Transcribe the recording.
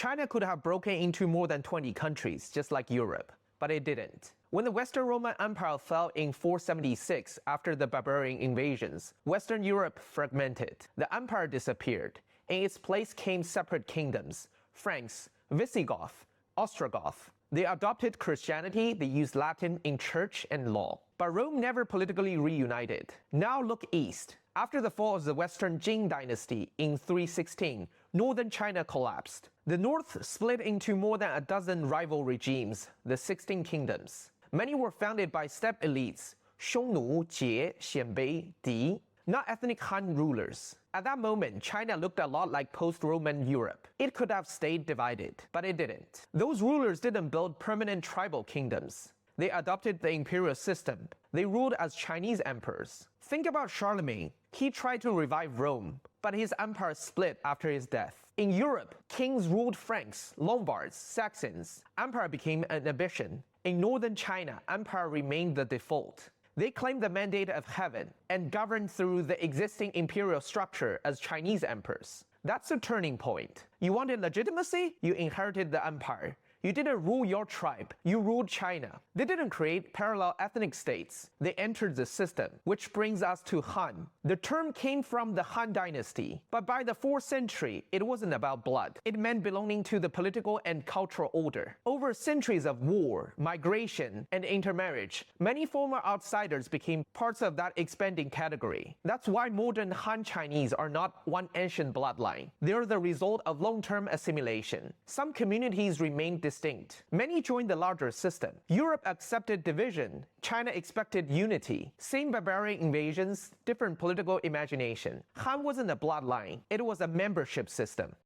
China could have broken into more than 20 countries, just like Europe, but it didn't. When the Western Roman Empire fell in 476 after the barbarian invasions, Western Europe fragmented. The empire disappeared. In its place came separate kingdoms: Franks, Visigoth, Ostrogoth. They adopted Christianity, they used Latin in church and law. But Rome never politically reunited. Now look east. After the fall of the Western Jin dynasty in 316, northern China collapsed. The north split into more than a dozen rival regimes, the 16 kingdoms. Many were founded by steppe elites, Xiongnu, Jie, Xianbei, Di, not ethnic Han rulers. At that moment, China looked a lot like post-Roman Europe. It could have stayed divided, but it didn't. Those rulers didn't build permanent tribal kingdoms. They adopted the imperial system. They ruled as Chinese emperors. Think about Charlemagne. He tried to revive Rome, but his empire split after his death. In Europe, kings ruled Franks, Lombards, Saxons. Empire became an ambition. In northern China, empire remained the default. They claimed the mandate of heaven and governed through the existing imperial structure as Chinese emperors. That's the turning point. You wanted legitimacy? You inherited the empire. You didn't rule your tribe, you ruled China. They didn't create parallel ethnic states. They entered the system, which brings us to Han. The term came from the Han dynasty, but by the 4th century, it wasn't about blood. It meant belonging to the political and cultural order. Over centuries of war, migration, and intermarriage, many former outsiders became parts of that expanding category. That's why modern Han Chinese are not one ancient bloodline. They're the result of long-term assimilation. Some communities remained distinct. Many joined the larger system. Europe accepted division. China expected unity. Same barbarian invasions, different political imagination. Han wasn't a bloodline. It was a membership system.